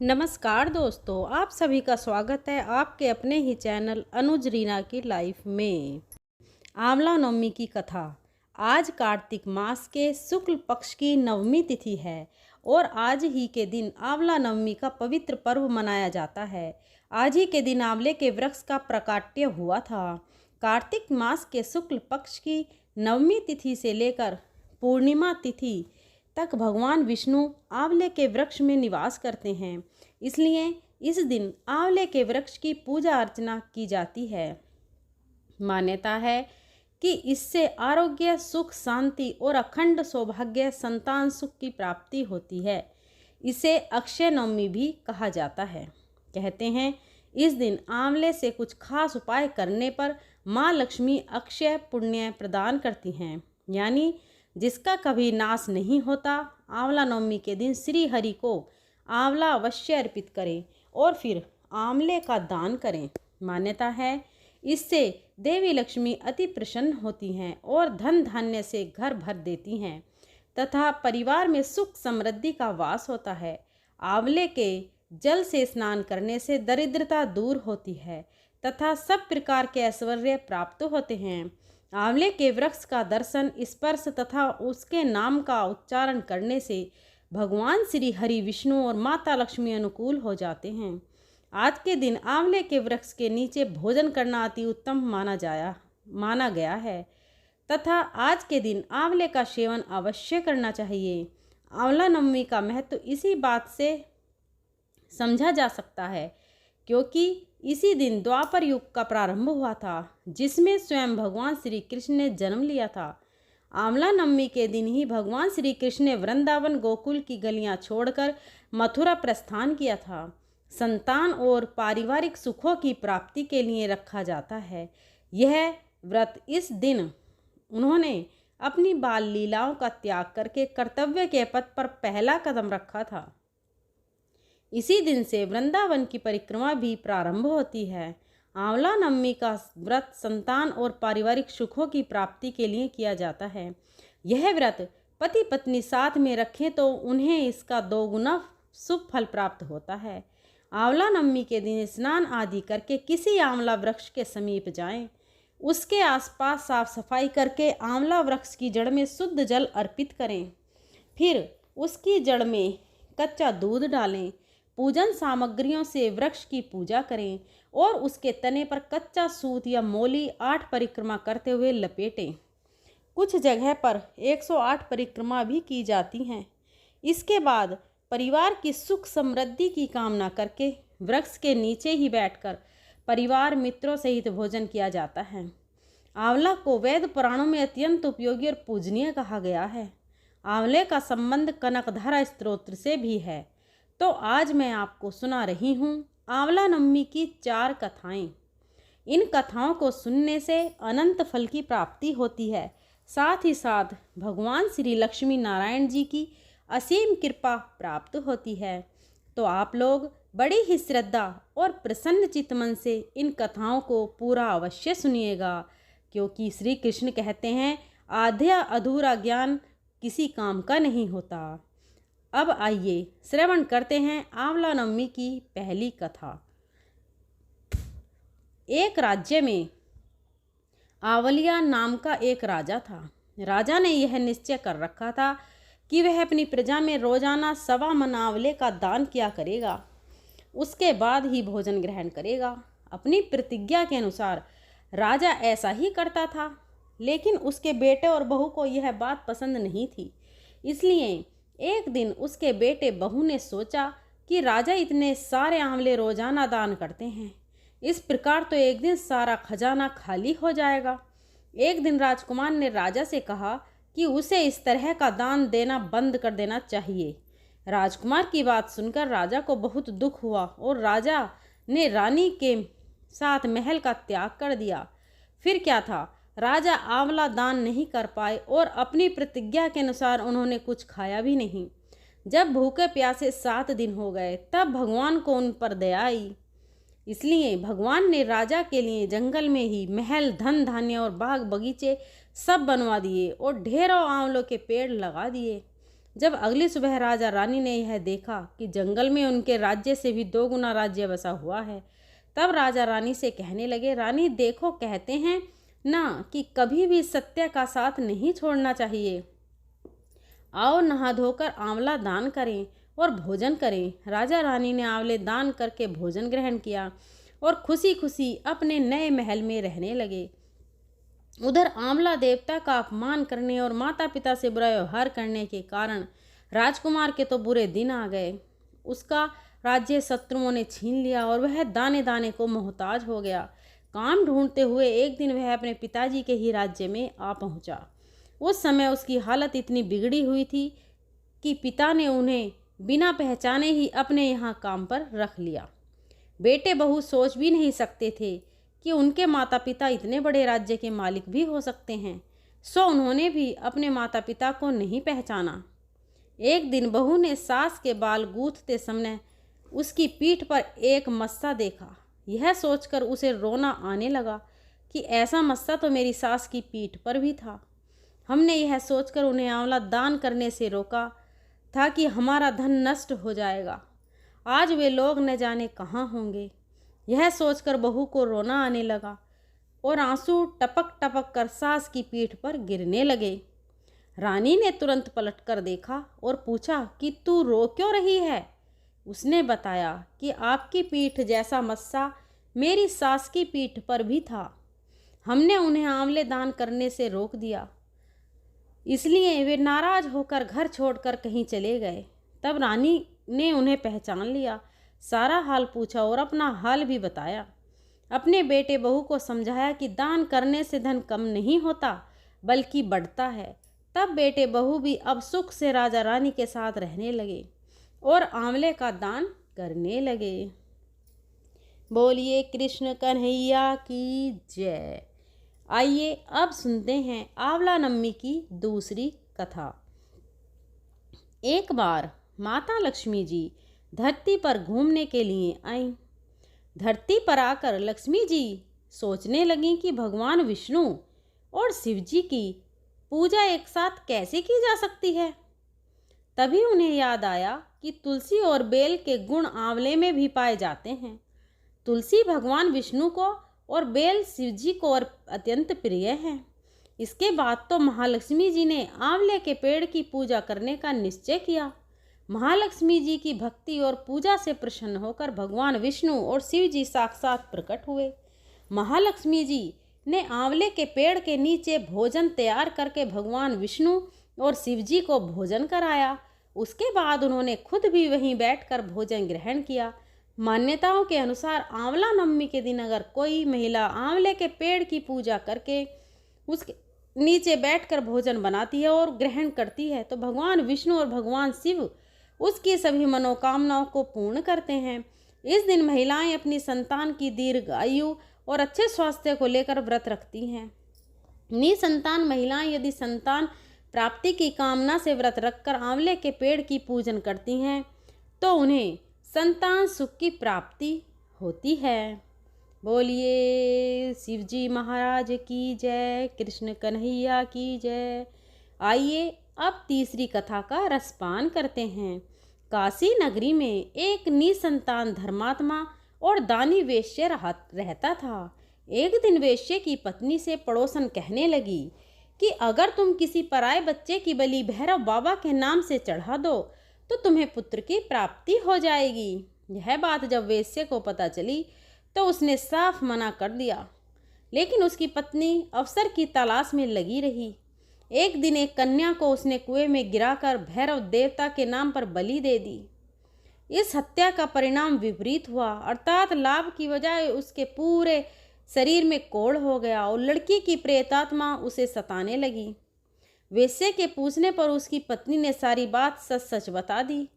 नमस्कार दोस्तों, आप सभी का स्वागत है आपके अपने ही चैनल अनुज रीना की लाइफ में। आंवला नवमी की कथा। आज कार्तिक मास के शुक्ल पक्ष की नवमी तिथि है और आज ही के दिन आंवला नवमी का पवित्र पर्व मनाया जाता है। आज ही के दिन आंवले के वृक्ष का प्राकट्य हुआ था। कार्तिक मास के शुक्ल पक्ष की नवमी तिथि से लेकर पूर्णिमा तिथि तक भगवान विष्णु आंवले के वृक्ष में निवास करते हैं। इसलिए इस दिन आंवले के वृक्ष की पूजा अर्चना की जाती है। मान्यता है कि इससे आरोग्य, सुख, शांति और अखंड सौभाग्य, संतान सुख की प्राप्ति होती है। इसे अक्षय नवमी भी कहा जाता है। कहते हैं इस दिन आंवले से कुछ खास उपाय करने पर माँ लक्ष्मी अक्षय पुण्य प्रदान करती हैं, यानी जिसका कभी नाश नहीं होता। आंवला नवमी के दिन श्री हरि को आंवला अवश्य अर्पित करें और फिर आंवले का दान करें। मान्यता है इससे देवी लक्ष्मी अति प्रसन्न होती हैं और धन धान्य से घर भर देती हैं तथा परिवार में सुख समृद्धि का वास होता है। आंवले के जल से स्नान करने से दरिद्रता दूर होती है तथा सब प्रकार के ऐश्वर्य प्राप्त होते हैं। आंवले के वृक्ष का दर्शन, स्पर्श तथा उसके नाम का उच्चारण करने से भगवान श्री हरि, विष्णु और माता लक्ष्मी अनुकूल हो जाते हैं। आज के दिन आंवले के वृक्ष के नीचे भोजन करना अति उत्तम माना गया है तथा आज के दिन आंवले का सेवन अवश्य करना चाहिए। आंवला नवमी का महत्व इसी बात से समझा जा सकता है क्योंकि इसी दिन द्वापर युग का प्रारंभ हुआ था, जिसमें स्वयं भगवान श्री कृष्ण ने जन्म लिया था। आंवला नवमी के दिन ही भगवान श्री कृष्ण ने वृंदावन गोकुल की गलियां छोड़कर मथुरा प्रस्थान किया था। संतान और पारिवारिक सुखों की प्राप्ति के लिए रखा जाता है यह व्रत। इस दिन उन्होंने अपनी बाल लीलाओं का त्याग करके कर्तव्य के पथ पर पहला कदम रखा था। इसी दिन से वृंदावन की परिक्रमा भी प्रारंभ होती है। आंवला नवमी का व्रत संतान और पारिवारिक सुखों की प्राप्ति के लिए किया जाता है। यह व्रत पति पत्नी साथ में रखें तो उन्हें इसका दोगुना शुभ फल प्राप्त होता है। आंवला नवमी के दिन स्नान आदि करके किसी आंवला वृक्ष के समीप जाएं। उसके आसपास साफ सफाई करके आंवला वृक्ष की जड़ में शुद्ध जल अर्पित करें। फिर उसकी जड़ में कच्चा दूध डालें। पूजन सामग्रियों से वृक्ष की पूजा करें और उसके तने पर कच्चा सूत या मोली 8 परिक्रमा करते हुए लपेटें। कुछ जगह पर 108 परिक्रमा भी की जाती हैं। इसके बाद परिवार की सुख समृद्धि की कामना करके वृक्ष के नीचे ही बैठकर परिवार मित्रों सहित भोजन किया जाता है। आंवला को वेद पुराणों में अत्यंत उपयोगी और पूजनीय कहा गया है। आंवले का संबंध कनकधारा स्तोत्र से भी है। तो आज मैं आपको सुना रही हूँ आंवला नवमी की 4 कथाएं। इन कथाओं को सुनने से अनंत फल की प्राप्ति होती है, साथ ही साथ भगवान श्री लक्ष्मी नारायण जी की असीम कृपा प्राप्त होती है। तो आप लोग बड़ी ही श्रद्धा और प्रसन्न चित्तमन से इन कथाओं को पूरा अवश्य सुनिएगा, क्योंकि श्री कृष्ण कहते हैं आधा अधूरा ज्ञान किसी काम का नहीं होता। अब आइए श्रवण करते हैं आंवला नवमी की पहली कथा। एक राज्य में आंवलिया नाम का एक राजा था। राजा ने यह निश्चय कर रखा था कि वह अपनी प्रजा में रोजाना 1.25 मन आंवले का दान किया करेगा। उसके बाद ही भोजन ग्रहण करेगा। अपनी प्रतिज्ञा के अनुसार राजा ऐसा ही करता था, लेकिन उसके बेटे और बहू को यह बात पसंद नहीं थी। इसलिए एक दिन उसके बेटे बहू ने सोचा कि राजा इतने सारे आंवले रोजाना दान करते हैं, इस प्रकार तो एक दिन सारा खजाना खाली हो जाएगा। एक दिन राजकुमार ने राजा से कहा कि उसे इस तरह का दान देना बंद कर देना चाहिए। राजकुमार की बात सुनकर राजा को बहुत दुख हुआ और राजा ने रानी के साथ महल का त्याग कर दिया। फिर क्या था, राजा आंवला दान नहीं कर पाए और अपनी प्रतिज्ञा के अनुसार उन्होंने कुछ खाया भी नहीं। जब भूखे प्यासे 7 दिन हो गए तब भगवान को उन पर दया आई। इसलिए भगवान ने राजा के लिए जंगल में ही महल, धन धान्य और बाग बगीचे सब बनवा दिए और ढेरों आंवलों के पेड़ लगा दिए। जब अगली सुबह राजा रानी ने यह देखा कि जंगल में उनके राज्य से भी 2 गुना राज्य बसा हुआ है, तब राजा रानी से कहने लगे, रानी देखो, कहते हैं ना कि कभी भी सत्य का साथ नहीं छोड़ना चाहिए। आओ नहा धोकर आंवला दान करें और भोजन करें। राजा रानी ने आंवले दान करके भोजन ग्रहण किया और खुशी खुशी अपने नए महल में रहने लगे। उधर आंवला देवता का अपमान करने और माता पिता से बुरा व्यवहार करने के कारण राजकुमार के तो बुरे दिन आ गए। उसका राज्य शत्रुओं ने छीन लिया और वह दाने दाने को मोहताज हो गया। काम ढूंढते हुए एक दिन वह अपने पिताजी के ही राज्य में आ पहुंचा। उस समय उसकी हालत इतनी बिगड़ी हुई थी कि पिता ने उन्हें बिना पहचाने ही अपने यहाँ काम पर रख लिया। बेटे बहू सोच भी नहीं सकते थे कि उनके माता पिता इतने बड़े राज्य के मालिक भी हो सकते हैं, सो उन्होंने भी अपने माता पिता को नहीं पहचाना। एक दिन बहू ने सास के बाल गूंथते समय उसकी पीठ पर एक मस्सा देखा। यह सोचकर उसे रोना आने लगा कि ऐसा मस्सा तो मेरी सास की पीठ पर भी था। हमने यह सोचकर उन्हें आंवला दान करने से रोका था कि हमारा धन नष्ट हो जाएगा। आज वे लोग न जाने कहाँ होंगे। यह सोचकर बहू को रोना आने लगा और आंसू टपक टपक कर सास की पीठ पर गिरने लगे। रानी ने तुरंत पलटकर देखा और पूछा कि तू रो क्यों रही है? उसने बताया कि आपकी पीठ जैसा मस्सा मेरी सास की पीठ पर भी था। हमने उन्हें आंवले दान करने से रोक दिया, इसलिए वे नाराज होकर घर छोड़कर कहीं चले गए। तब रानी ने उन्हें पहचान लिया, सारा हाल पूछा और अपना हाल भी बताया। अपने बेटे बहू को समझाया कि दान करने से धन कम नहीं होता बल्कि बढ़ता है। तब बेटे बहू भी अब सुख से राजा रानी के साथ रहने लगे और आंवले का दान करने लगे। बोलिए कृष्ण कन्हैया की जय। आइए अब सुनते हैं आंवला नवमी की दूसरी कथा। एक बार माता लक्ष्मी जी धरती पर घूमने के लिए आईं। धरती पर आकर लक्ष्मी जी सोचने लगीं कि भगवान विष्णु और शिव जी की पूजा एक साथ कैसे की जा सकती है। तभी उन्हें याद आया कि तुलसी और बेल के गुण आंवले में भी पाए जाते हैं। तुलसी भगवान विष्णु को और बेल शिव जी को और अत्यंत प्रिय है। इसके बाद तो महालक्ष्मी जी ने आंवले के पेड़ की पूजा करने का निश्चय किया। महालक्ष्मी जी की भक्ति और पूजा से प्रसन्न होकर भगवान विष्णु और शिव जी साक्षात प्रकट हुए। महालक्ष्मी जी ने आंवले के पेड़ के नीचे भोजन तैयार करके भगवान विष्णु और शिव जी को भोजन कराया। उसके बाद उन्होंने खुद भी वहीं बैठकर भोजन ग्रहण किया। मान्यताओं के अनुसार आंवला नवमी के दिन अगर कोई महिला आंवले के पेड़ की पूजा करके उसके नीचे बैठकर भोजन बनाती है और ग्रहण करती है तो भगवान विष्णु और भगवान शिव उसकी सभी मनोकामनाओं को पूर्ण करते हैं। इस दिन महिलाएं अपनी संतान की दीर्घ आयु और अच्छे स्वास्थ्य को लेकर व्रत रखती हैं। निसंतान महिलाएं यदि संतान प्राप्ति की कामना से व्रत रखकर आंवले के पेड़ की पूजन करती हैं तो उन्हें संतान सुख की प्राप्ति होती है। बोलिए शिव जी महाराज की जय, कृष्ण कन्हैया की जय। आइए अब तीसरी कथा का रसपान करते हैं। काशी नगरी में एक निसंतान धर्मात्मा और दानी वेश्य रहता था। एक दिन वेश्य की पत्नी से पड़ोसन कहने लगी कि अगर तुम किसी पराये बच्चे की बलि भैरव बाबा के नाम से चढ़ा दो तो तुम्हें पुत्र की प्राप्ति हो जाएगी। यह बात जब वेश्य को पता चली तो उसने साफ मना कर दिया, लेकिन उसकी पत्नी अवसर की तलाश में लगी रही। एक दिन एक कन्या को उसने कुएं में गिराकर भैरव देवता के नाम पर बलि दे दी। इस हत्या का परिणाम विपरीत हुआ, अर्थात लाभ की बजाय उसके पूरे शरीर में कोढ़ हो गया और लड़की की प्रेतात्मा उसे सताने लगी। वेश्या के पूछने पर उसकी पत्नी ने सारी बात सच सच बता दी।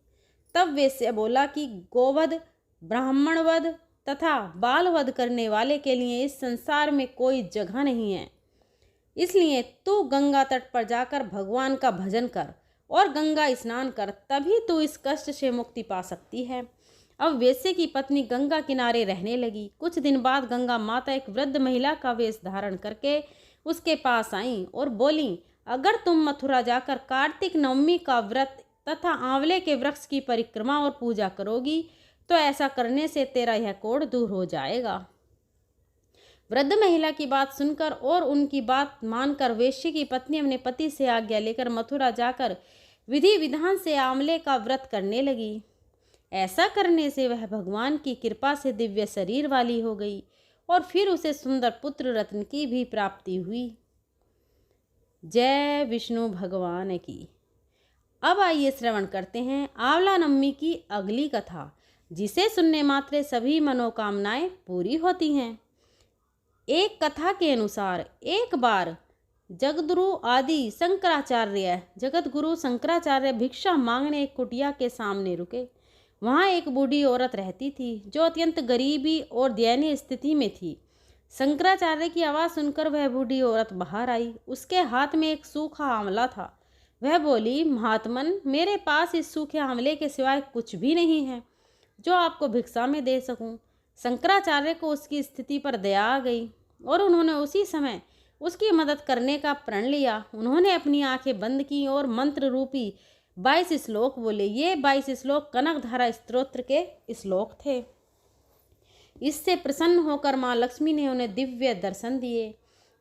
तब वेश्या बोला कि गोवध, ब्राह्मणवध तथा बालवध करने वाले के लिए इस संसार में कोई जगह नहीं है। इसलिए तू गंगा तट पर जाकर भगवान का भजन कर और गंगा स्नान कर, तभी तू इस कष्ट से मुक्ति पा सकती है। अब वेश्या की पत्नी गंगा किनारे रहने लगी। कुछ दिन बाद गंगा माता एक वृद्ध महिला का वेश धारण करके उसके पास आईं और बोली, अगर तुम मथुरा जाकर कार्तिक नवमी का व्रत तथा आंवले के वृक्ष की परिक्रमा और पूजा करोगी तो ऐसा करने से तेरा यह कोढ़ दूर हो जाएगा। वृद्ध महिला की बात सुनकर और उनकी बात मानकर वेश्या की पत्नी अपने पति से आज्ञा लेकर मथुरा जाकर विधि विधान से आंवले का व्रत करने लगी। ऐसा करने से वह भगवान की कृपा से दिव्य शरीर वाली हो गई और फिर उसे सुंदर पुत्र रत्न की भी प्राप्ति हुई। जय विष्णु भगवान की। अब आइए श्रवण करते हैं आंवला नवमी की अगली कथा, जिसे सुनने मात्र सभी मनोकामनाएं पूरी होती हैं। एक कथा के अनुसार एक बार जगतगुरु शंकराचार्य भिक्षा मांगने एक कुटिया के सामने रुके। वहाँ एक बूढ़ी औरत रहती थी जो अत्यंत गरीबी और दयनीय स्थिति में थी। शंकराचार्य की आवाज़ सुनकर वह बूढ़ी औरत बाहर आई। उसके हाथ में एक सूखा आंवला था। वह बोली, महात्मन, मेरे पास इस सूखे आंवले के सिवाय कुछ भी नहीं है जो आपको भिक्षा में दे सकूं। शंकराचार्य को उसकी स्थिति पर दया आ गई और उन्होंने उसी समय उसकी मदद करने का प्रण लिया। उन्होंने अपनी आंखें बंद की और मंत्र रूपी 22 श्लोक बोले। ये 22 श्लोक कनकधारा स्तोत्र के श्लोक थे। इससे प्रसन्न होकर माँ लक्ष्मी ने उन्हें दिव्य दर्शन दिए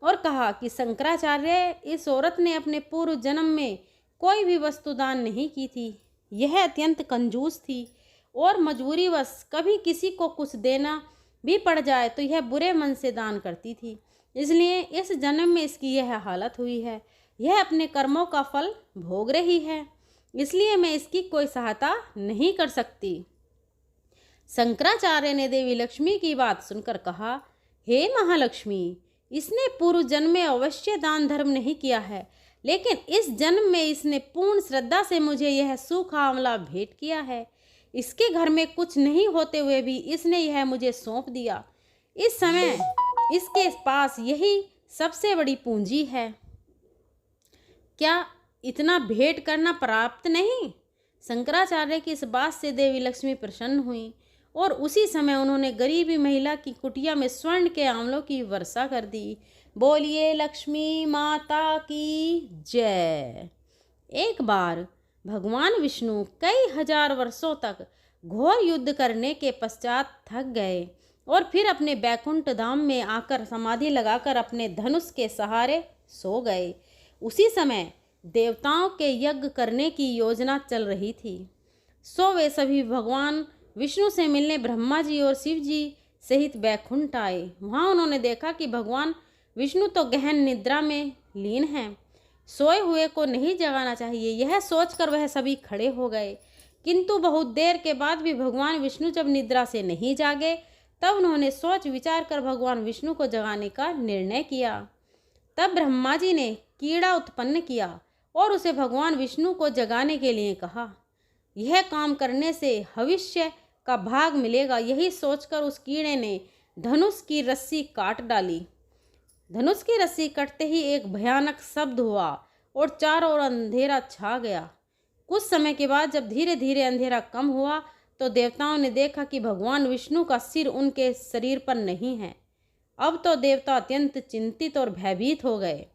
और कहा कि शंकराचार्य, इस औरत ने अपने पूर्व जन्म में कोई भी वस्तु दान नहीं की थी। यह अत्यंत कंजूस थी और मजबूरीवश कभी किसी को कुछ देना भी पड़ जाए तो यह बुरे मन से दान करती थी। इसलिए इस जन्म में इसकी यह हालत हुई है। यह अपने कर्मों का फल भोग रही है, इसलिए मैं इसकी कोई सहायता नहीं कर सकती। शंकराचार्य ने देवी लक्ष्मी की बात सुनकर कहा, हे महालक्ष्मी, इसने पूर्व जन्म में अवश्य दान धर्म नहीं किया है, लेकिन इस जन्म में इसने पूर्ण श्रद्धा से मुझे यह सूखा आंवला भेंट किया है। इसके घर में कुछ नहीं होते हुए भी इसने यह मुझे सौंप दिया। इस समय इसके पास यही सबसे बड़ी पूंजी है। क्या इतना भेंट करना प्राप्त नहीं? शंकराचार्य की इस बात से देवी लक्ष्मी प्रसन्न हुई और उसी समय उन्होंने गरीबी महिला की कुटिया में स्वर्ण के आंवलों की वर्षा कर दी। बोलिए लक्ष्मी माता की जय। एक बार भगवान विष्णु कई हजार वर्षों तक घोर युद्ध करने के पश्चात थक गए और फिर अपने बैकुंठ धाम में आकर समाधि लगाकर अपने धनुष के सहारे सो गए। उसी समय देवताओं के यज्ञ करने की योजना चल रही थी। सो वे सभी भगवान विष्णु से मिलने ब्रह्मा जी और शिव जी सहित बैकुंठ आए। वहाँ उन्होंने देखा कि भगवान विष्णु तो गहन निद्रा में लीन हैं। सोए हुए को नहीं जगाना चाहिए, यह सोचकर वह सभी खड़े हो गए। किंतु बहुत देर के बाद भी भगवान विष्णु जब निद्रा से नहीं जागे, तब उन्होंने सोच विचार कर भगवान विष्णु को जगाने का निर्णय किया। तब ब्रह्मा जी ने कीड़ा उत्पन्न किया और उसे भगवान विष्णु को जगाने के लिए कहा। यह काम करने से भविष्य का भाग मिलेगा। यही सोचकर उस कीड़े ने धनुष की रस्सी काट डाली। धनुष की रस्सी कटते ही एक भयानक शब्द हुआ और चारों ओर अंधेरा छा गया। कुछ समय के बाद जब धीरे धीरे अंधेरा कम हुआ तो देवताओं ने देखा कि भगवान विष्णु का सिर उनके शरीर पर नहीं है। अब तो देवता अत्यंत चिंतित और भयभीत हो गए।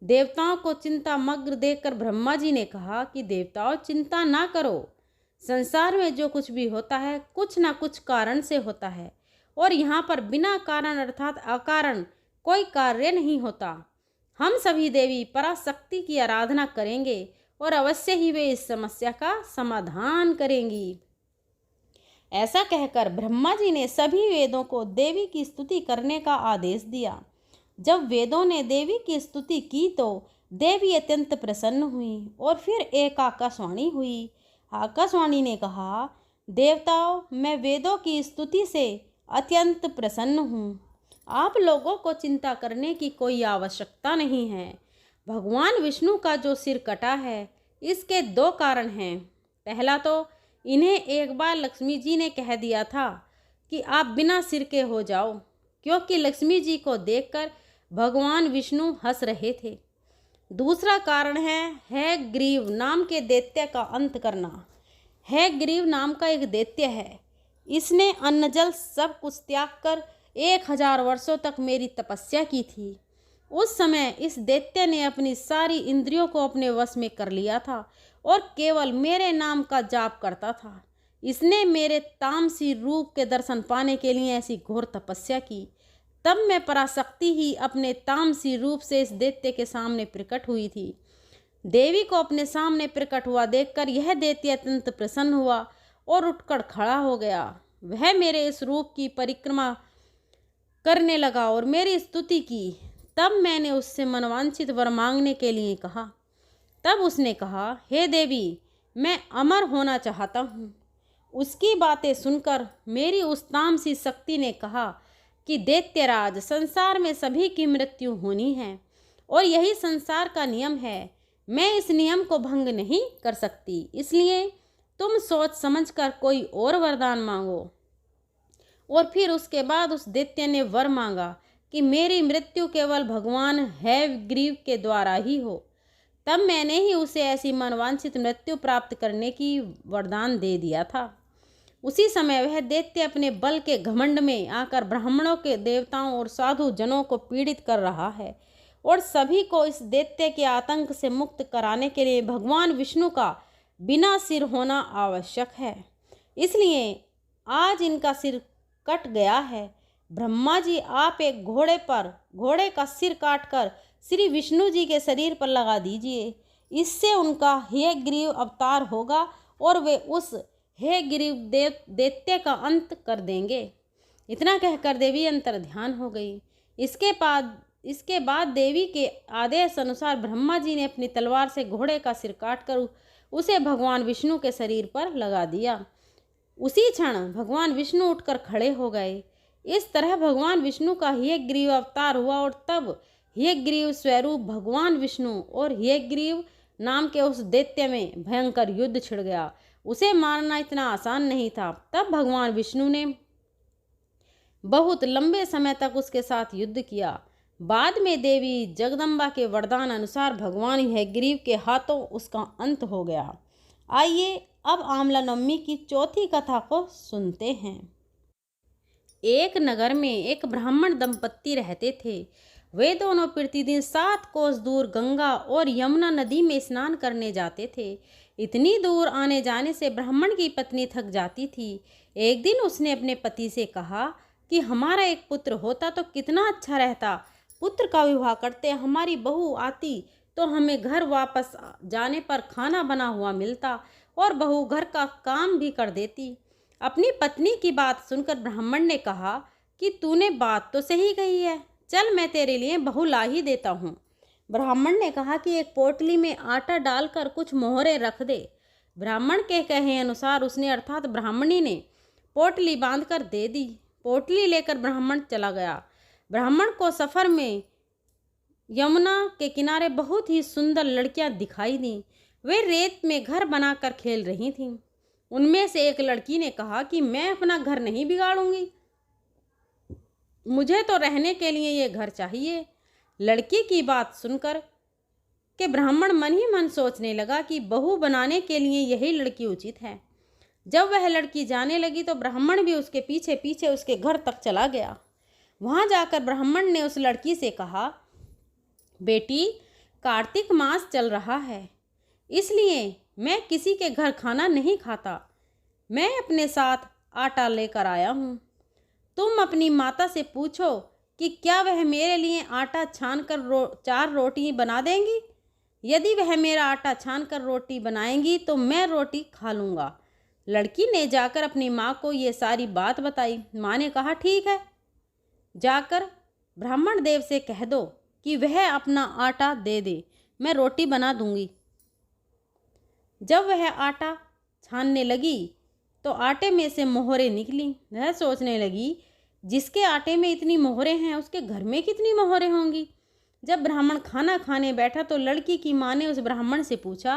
देवताओं को चिंता मग्न देखकर ब्रह्मा जी ने कहा कि देवताओं, चिंता ना करो। संसार में जो कुछ भी होता है कुछ ना कुछ कारण से होता है और यहाँ पर बिना कारण अर्थात अकारण कोई कार्य नहीं होता। हम सभी देवी पराशक्ति की आराधना करेंगे और अवश्य ही वे इस समस्या का समाधान करेंगी। ऐसा कहकर ब्रह्मा जी ने सभी वेदों को देवी की स्तुति करने का आदेश दिया। जब वेदों ने देवी की स्तुति की तो देवी अत्यंत प्रसन्न हुई और फिर एक आकाशवाणी हुई। आकाशवाणी ने कहा, देवताओं, मैं वेदों की स्तुति से अत्यंत प्रसन्न हूँ। आप लोगों को चिंता करने की कोई आवश्यकता नहीं है। भगवान विष्णु का जो सिर कटा है, इसके दो कारण हैं। पहला तो इन्हें एक बार लक्ष्मी जी ने कह दिया था कि आप बिना सिर के हो जाओ, क्योंकि लक्ष्मी जी को देखकर भगवान विष्णु हंस रहे थे। दूसरा कारण है ग्रीव नाम के दैत्य का अंत करना। ग्रीव नाम का एक दैत्य है। इसने अन्न जल सब कुछ त्याग कर 1000 वर्षों तक मेरी तपस्या की थी। उस समय इस दैत्य ने अपनी सारी इंद्रियों को अपने वश में कर लिया था और केवल मेरे नाम का जाप करता था। इसने मेरे तामसी रूप के दर्शन पाने के लिए ऐसी घोर तपस्या की। तब मैं पराशक्ति ही अपने तामसी रूप से इस दैत्य के सामने प्रकट हुई थी। देवी को अपने सामने प्रकट हुआ देखकर यह दैत्य अत्यंत प्रसन्न हुआ और उठकर खड़ा हो गया। वह मेरे इस रूप की परिक्रमा करने लगा और मेरी स्तुति की। तब मैंने उससे मनवांछित वर मांगने के लिए कहा। तब उसने कहा, हे देवी, मैं अमर होना चाहता हूँ। उसकी बातें सुनकर मेरी उस तामसी शक्ति ने कहा कि दैत्यराज, संसार में सभी की मृत्यु होनी है और यही संसार का नियम है। मैं इस नियम को भंग नहीं कर सकती, इसलिए तुम सोच समझकर कोई और वरदान मांगो। और फिर उसके बाद उस दैत्य ने वर मांगा कि मेरी मृत्यु केवल भगवान हैवग्रीव के द्वारा ही हो। तब मैंने ही उसे ऐसी मनवांछित मृत्यु प्राप्त करने की वरदान दे दिया था। उसी समय वह दैत्य अपने बल के घमंड में आकर ब्राह्मणों के, देवताओं और साधु जनों को पीड़ित कर रहा है और सभी को इस दैत्य के आतंक से मुक्त कराने के लिए भगवान विष्णु का बिना सिर होना आवश्यक है। इसलिए आज इनका सिर कट गया है। ब्रह्मा जी, आप एक घोड़े का सिर काटकर श्री विष्णु जी के शरीर पर लगा दीजिए। इससे उनका हयग्रीव अवतार होगा और वे उस हयग्रीव दैत्य का अंत कर देंगे। इतना कहकर देवी अंतर ध्यान हो गई। इसके बाद देवी के आदेश अनुसार ब्रह्मा जी ने अपनी तलवार से घोड़े का सिर काटकर उसे भगवान विष्णु के शरीर पर लगा दिया। उसी क्षण भगवान विष्णु उठकर खड़े हो गए। इस तरह भगवान विष्णु का हयग्रीव अवतार हुआ और तब हयग्रीव स्वरूप भगवान विष्णु और हयग्रीव नाम के उस दैत्य में भयंकर युद्ध छिड़ गया। उसे मारना इतना आसान नहीं था। तब भगवान विष्णु ने बहुत लंबे समय तक उसके साथ युद्ध किया। बाद में देवी जगदम्बा के वरदान अनुसार भगवान हयग्रीव के हाथों उसका अंत हो गया। आइए अब आंवला नवमी की चौथी कथा को सुनते हैं। एक नगर में एक ब्राह्मण दंपत्ति रहते थे। वे दोनों प्रतिदिन 7 कोस दूर गंगा और यमुना नदी में स्नान करने जाते थे। इतनी दूर आने जाने से ब्राह्मण की पत्नी थक जाती थी। एक दिन उसने अपने पति से कहा कि हमारा एक पुत्र होता तो कितना अच्छा रहता। पुत्र का विवाह करते हमारी बहू आती तो हमें घर वापस जाने पर खाना बना हुआ मिलता और बहू घर का काम भी कर देती। अपनी पत्नी की बात सुनकर ब्राह्मण ने कहा कि तूने बात तो सही कही है, चल मैं तेरे लिए बहू ला ही देता हूँ। ब्राह्मण ने कहा कि एक पोटली में आटा डालकर कुछ मोहरे रख दे। ब्राह्मण के कहे अनुसार उसने अर्थात ब्राह्मणी ने पोटली बांधकर दे दी। पोटली लेकर ब्राह्मण चला गया। ब्राह्मण को सफ़र में यमुना के किनारे बहुत ही सुंदर लड़कियां दिखाई दी। वे रेत में घर बनाकर खेल रही थीं। उनमें से एक लड़की ने कहा कि मैं अपना घर नहीं बिगाड़ूंगी, मुझे तो रहने के लिए ये घर चाहिए। लड़की की बात सुनकर के ब्राह्मण मन ही मन सोचने लगा कि बहू बनाने के लिए यही लड़की उचित है। जब वह लड़की जाने लगी तो ब्राह्मण भी उसके पीछे पीछे उसके घर तक चला गया। वहां जाकर ब्राह्मण ने उस लड़की से कहा, बेटी, कार्तिक मास चल रहा है, इसलिए मैं किसी के घर खाना नहीं खाता। मैं अपने साथ आटा लेकर आया हूँ। तुम अपनी माता से पूछो कि क्या वह मेरे लिए आटा छानकर 4 रोटी बना देंगी। यदि वह मेरा आटा छानकर रोटी बनाएंगी तो मैं रोटी खा लूँगा। लड़की ने जाकर अपनी माँ को ये सारी बात बताई। माँ ने कहा, ठीक है, जाकर ब्राह्मण देव से कह दो कि वह अपना आटा दे दे, मैं रोटी बना दूंगी। जब वह आटा छानने लगी तो आटे में से मोहरें निकली। वह सोचने लगी, जिसके आटे में इतनी मोहरें हैं उसके घर में कितनी मोहरें होंगी। जब ब्राह्मण खाना खाने बैठा तो लड़की की माँ ने उस ब्राह्मण से पूछा,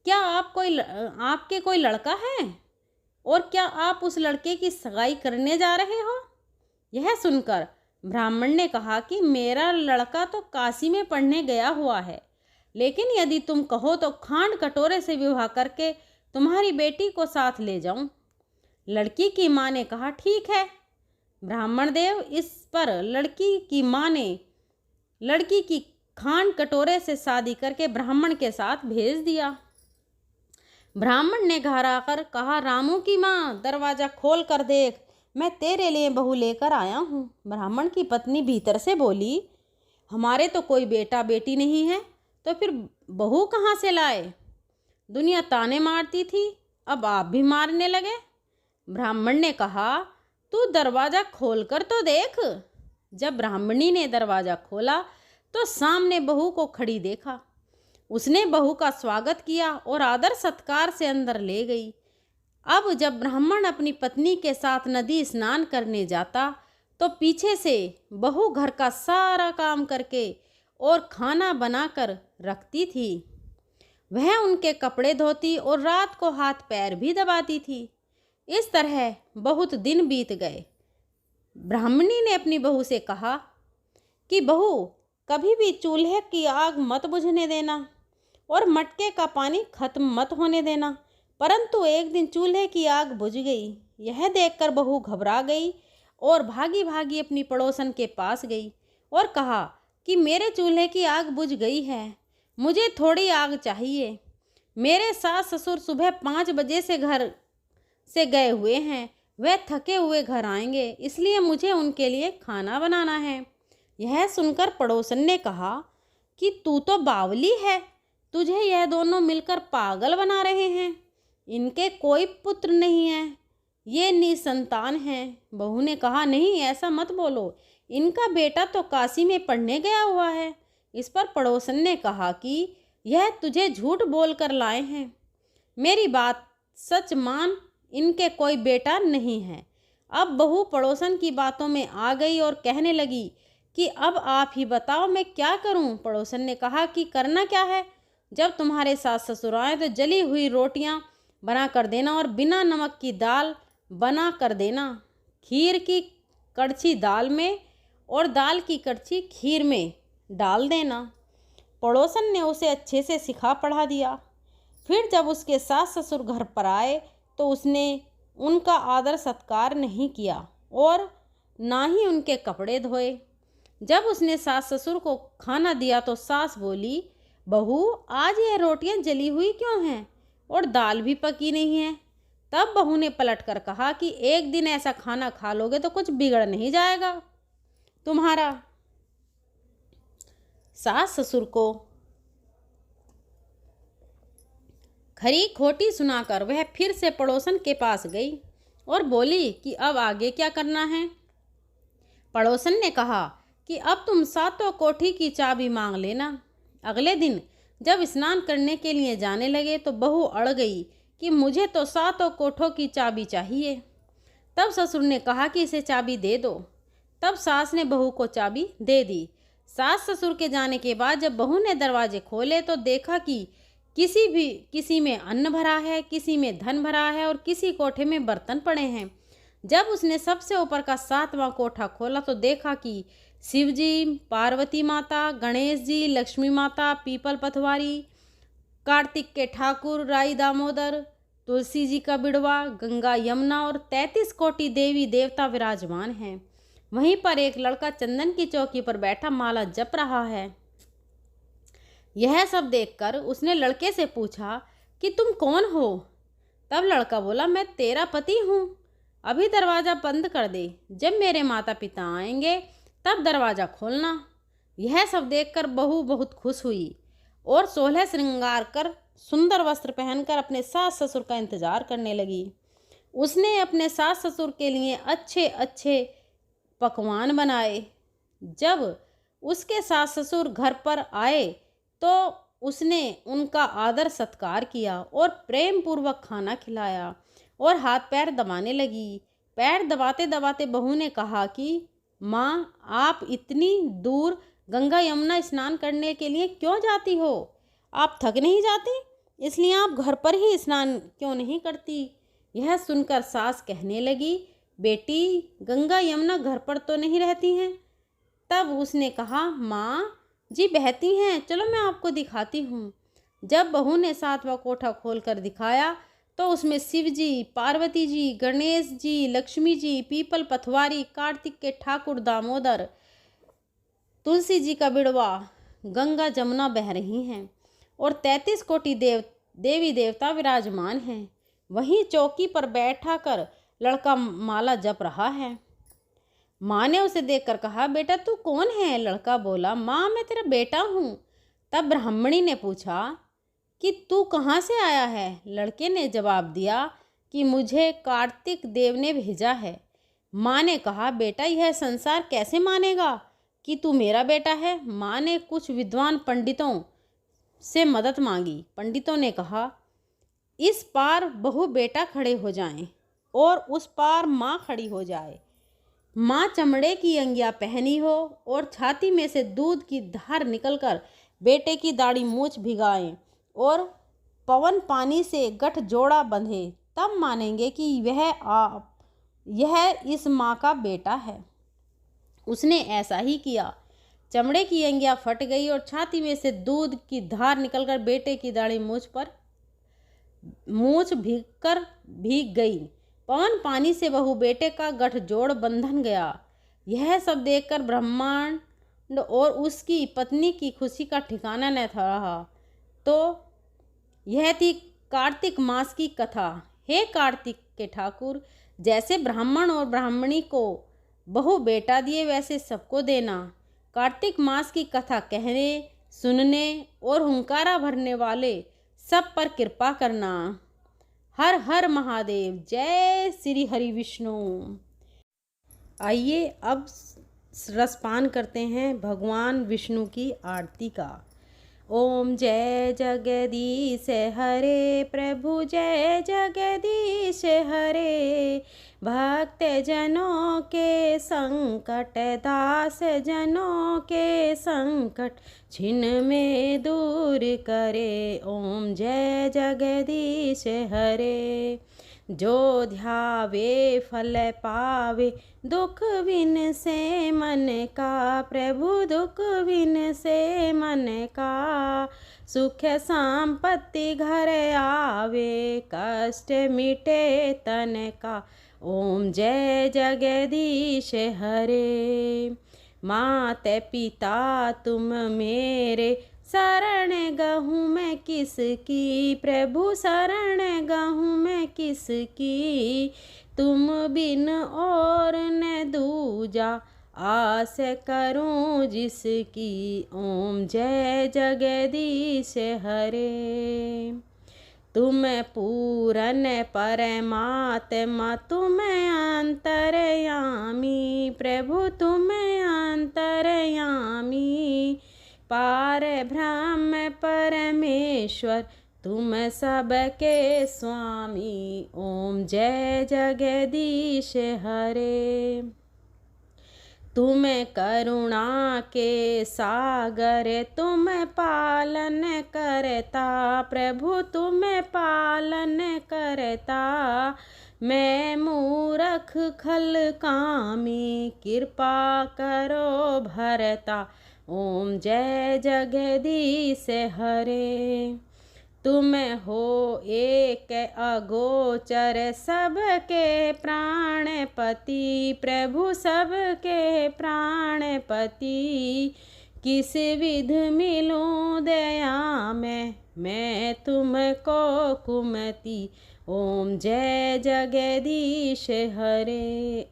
क्या आपके कोई लड़का है और क्या आप उस लड़के की सगाई करने जा रहे हो। यह सुनकर ब्राह्मण ने कहा कि मेरा लड़का तो काशी में पढ़ने गया हुआ है, लेकिन यदि तुम कहो तो खांड कटोरे से विवाह करके तुम्हारी बेटी को साथ ले जाऊं। लड़की की माँ ने कहा, ठीक है। ब्राह्मण देव इस पर लड़की की माँ ने लड़की की खांड कटोरे से शादी करके ब्राह्मण के साथ भेज दिया। ब्राह्मण ने घर आकर कहा, रामू की माँ दरवाज़ा खोल कर देख, मैं तेरे लिए बहू लेकर आया हूँ। ब्राह्मण की पत्नी भीतर से बोली, हमारे तो कोई बेटा बेटी नहीं है, तो फिर बहू कहाँ से लाए? दुनिया ताने मारती थी, अब आप भी मारने लगे। ब्राह्मण ने कहा, तू दरवाज़ा खोल कर तो देख। जब ब्राह्मणी ने दरवाज़ा खोला तो सामने बहू को खड़ी देखा। उसने बहू का स्वागत किया और आदर सत्कार से अंदर ले गई। अब जब ब्राह्मण अपनी पत्नी के साथ नदी स्नान करने जाता तो पीछे से बहू घर का सारा काम करके और खाना बनाकर रखती थी। वह उनके कपड़े धोती और रात को हाथ पैर भी दबाती थी। इस तरह बहुत दिन बीत गए। ब्राह्मणी ने अपनी बहू से कहा कि बहू, कभी भी चूल्हे की आग मत बुझने देना और मटके का पानी खत्म मत होने देना। परंतु एक दिन चूल्हे की आग बुझ गई। यह देखकर बहू घबरा गई और भागी भागी अपनी पड़ोसन के पास गई और कहा कि मेरे चूल्हे की आग बुझ गई है, मुझे थोड़ी आग चाहिए। मेरे सास ससुर सुबह 5 बजे से घर से गए हुए हैं, वह थके हुए घर आएंगे, इसलिए मुझे उनके लिए खाना बनाना है। यह सुनकर पड़ोसन ने कहा कि तू तो बावली है, तुझे यह दोनों मिलकर पागल बना रहे हैं। इनके कोई पुत्र नहीं है, ये निसंतान हैं। बहू ने कहा, नहीं ऐसा मत बोलो, इनका बेटा तो काशी में पढ़ने गया हुआ है। इस पर पड़ोसन ने कहा कि यह तुझे झूठ बोल कर लाए हैं, मेरी बात सच मान, इनके कोई बेटा नहीं है। अब बहू पड़ोसन की बातों में आ गई और कहने लगी कि अब आप ही बताओ मैं क्या करूं। पड़ोसन ने कहा कि करना क्या है, जब तुम्हारे सास ससुर आए तो जली हुई रोटियां बना कर देना और बिना नमक की दाल बना कर देना। खीर की कड़छी दाल में और दाल की कड़छी खीर में डाल देना। पड़ोसन ने उसे अच्छे से सिखा पढ़ा दिया। फिर जब उसके सास ससुर घर पर आए तो उसने उनका आदर सत्कार नहीं किया और ना ही उनके कपड़े धोए। जब उसने सास ससुर को खाना दिया तो सास बोली, बहू आज यह रोटियां जली हुई क्यों हैं और दाल भी पकी नहीं है। तब बहू ने पलट कर कहा कि एक दिन ऐसा खाना खा लोगे तो कुछ बिगड़ नहीं जाएगा तुम्हारा। सास ससुर को खरी खोटी सुनाकर वह फिर से पड़ोसन के पास गई और बोली कि अब आगे क्या करना है। पड़ोसन ने कहा कि अब तुम सातों कोठी की चाबी मांग लेना। अगले दिन जब स्नान करने के लिए जाने लगे तो बहू अड़ गई कि मुझे तो सातों कोठों की चाबी चाहिए। तब ससुर ने कहा कि इसे चाबी दे दो। तब सास ने बहू को चाबी दे दी। सास ससुर के जाने के बाद जब बहू ने दरवाजे खोले तो देखा कि किसी में अन्न भरा है, किसी में धन भरा है और किसी कोठे में बर्तन पड़े हैं। जब उसने सबसे ऊपर का 7वां कोठा खोला तो देखा कि शिव जी, पार्वती माता, गणेश जी, लक्ष्मी माता, पीपल पथवारी, कार्तिक के ठाकुर, राई दामोदर, तुलसी जी का बिड़वा, गंगा यमुना और 33 कोटि देवी देवता विराजमान हैं। वहीं पर एक लड़का चंदन की चौकी पर बैठा माला जप रहा है। यह सब देखकर उसने लड़के से पूछा कि तुम कौन हो। तब लड़का बोला, मैं तेरा पति हूँ, अभी दरवाज़ा बंद कर दे, जब मेरे माता पिता आएंगे तब दरवाज़ा खोलना। यह सब देखकर बहू बहुत खुश हुई और 16 श्रृंगार कर सुंदर वस्त्र पहनकर अपने सास ससुर का इंतजार करने लगी। उसने अपने सास ससुर के लिए अच्छे अच्छे पकवान बनाए। जब उसके सास ससुर घर पर आए तो उसने उनका आदर सत्कार किया और प्रेम पूर्वक खाना खिलाया और हाथ पैर दबाने लगी। पैर दबाते दबाते बहू ने कहा कि माँ, आप इतनी दूर गंगा यमुना स्नान करने के लिए क्यों जाती हो? आप थक नहीं जाती? इसलिए आप घर पर ही स्नान क्यों नहीं करती? यह सुनकर सास कहने लगी, बेटी, गंगा यमुना घर पर तो नहीं रहती हैं। तब उसने कहा, माँ जी बहती हैं, चलो मैं आपको दिखाती हूँ। जब बहू ने 7वां कोठा खोलकर दिखाया तो उसमें शिव जी, पार्वती जी, गणेश जी, लक्ष्मी जी, पीपल पथवारी, कार्तिक के ठाकुर दामोदर, तुलसी जी का बिड़वा, गंगा जमुना बह रही हैं और 33 कोटि देवी देवता विराजमान हैं। वहीं चौकी पर बैठा कर लड़का माला जप रहा है। माँ ने उसे देखकर कहा, बेटा तू कौन है? लड़का बोला, माँ मैं तेरा बेटा हूँ। तब ब्राह्मणी ने पूछा कि तू कहाँ से आया है? लड़के ने जवाब दिया कि मुझे कार्तिक देव ने भेजा है। माँ ने कहा, बेटा यह संसार कैसे मानेगा कि तू मेरा बेटा है? माँ ने कुछ विद्वान पंडितों से मदद मांगी। पंडितों ने कहा, इस पार बहू बेटा खड़े हो जाएं और उस पार माँ खड़ी हो जाए। माँ चमड़े की अंगिया पहनी हो और छाती में से दूध की धार निकलकर बेटे की दाढ़ी मूछ भिगाएं और पवन पानी से गठ जोड़ा बंधे, तब मानेंगे कि यह इस माँ का बेटा है। उसने ऐसा ही किया। चमड़े की अंगिया फट गई और छाती में से दूध की धार निकलकर बेटे की दाढ़ी मूछ भीग गई। पवन पानी से बहू बेटे का गठजोड़ बंधन गया। यह सब देखकर ब्रह्मांड और उसकी पत्नी की खुशी का ठिकाना न था रहा। तो यह थी कार्तिक मास की कथा। हे कार्तिक के ठाकुर, जैसे ब्राह्मण और ब्राह्मणी को बहू बेटा दिए वैसे सबको देना। कार्तिक मास की कथा कहने, सुनने और हुंकारा भरने वाले सब पर कृपा करना। हर हर महादेव। जय श्री हरि विष्णु। आइए अब रसपान करते हैं भगवान विष्णु की आरती का। ओम जय जगदीश हरे प्रभु, जय जगदीश हरे। भक्त जनों के संकट, दास जनों के संकट छिन में दूर करे। ओम जय जगदीश हरे। जो ध्यावे फल पावे, दुख विन से मन का। प्रभु दुख विन से मन का। सुख संपत्ति घर आवे, कष्ट मिटे तन का। ओम जय जगदीश हरे। माता पिता तुम मेरे, शरण गहूँ मैं किसकी। प्रभु शरण गहूँ मैं किसकी। तुम बिन और न दूजा, आस करूं जिसकी। ओम जय जगदीश हरे। तुम पूरन परमात्मा, तुम अंतर्यामी। प्रभु तुम अंतर्यामी। पार ब्रह्म परमेश्वर, तुम सबके स्वामी। ओम जय जगदीश हरे। तुम करुणा के सागर, तुम पालन करता। प्रभु तुम पालन करता। मैं मूरख खल कामी, कृपा करो भरता। ओम जय जगदीश हरे। तुम हो एक अगोचर, सबके प्राणपति। प्रभु सबके प्राणपति। किस विध मिलूं दया में, मैं तुमको कुमति। ओम जय जगदीश हरे।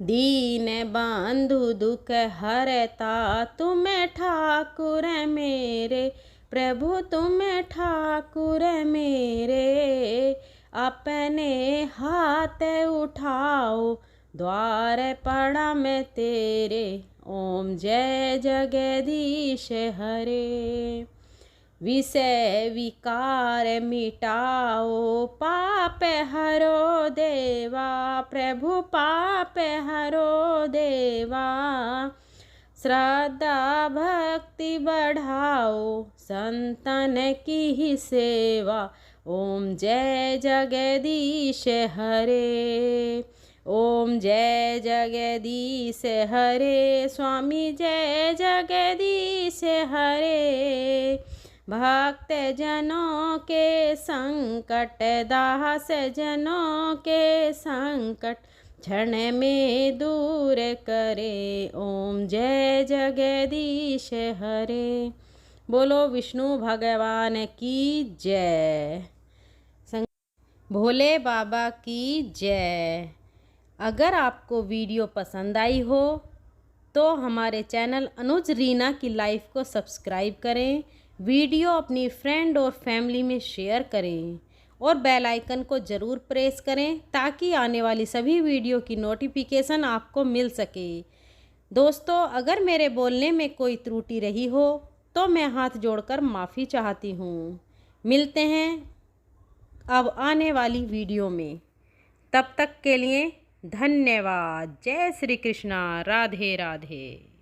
दीन बंधु दुख हरता, तुम ठाकुर मेरे। प्रभु तुम ठाकुर मेरे। अपने हाथ उठाओ, द्वार पड़ा मैं तेरे। ओम जय जगदीश हरे। विषय विकार मिटाओ, पाप हरो देवा। प्रभु पाप हरो देवा। श्रद्धा भक्ति बढ़ाओ, संतन की ही सेवा। ओम जय जगदीश हरे। ओम जय जगदीश हरे। स्वामी जय जगदीश हरे। भक्त जनों के संकट, दास जनों के संकट क्षण में दूर करे। ओम जय जगदीश हरे। बोलो विष्णु भगवान की जय। भोले बाबा की जय। अगर आपको वीडियो पसंद आई हो तो हमारे चैनल अनुज रीना की लाइफ को सब्सक्राइब करें, वीडियो अपनी फ्रेंड और फैमिली में शेयर करें और बेल आइकन को ज़रूर प्रेस करें ताकि आने वाली सभी वीडियो की नोटिफिकेशन आपको मिल सके। दोस्तों, अगर मेरे बोलने में कोई त्रुटि रही हो तो मैं हाथ जोड़कर माफ़ी चाहती हूँ। मिलते हैं अब आने वाली वीडियो में, तब तक के लिए धन्यवाद। जय श्री कृष्णा। राधे राधे।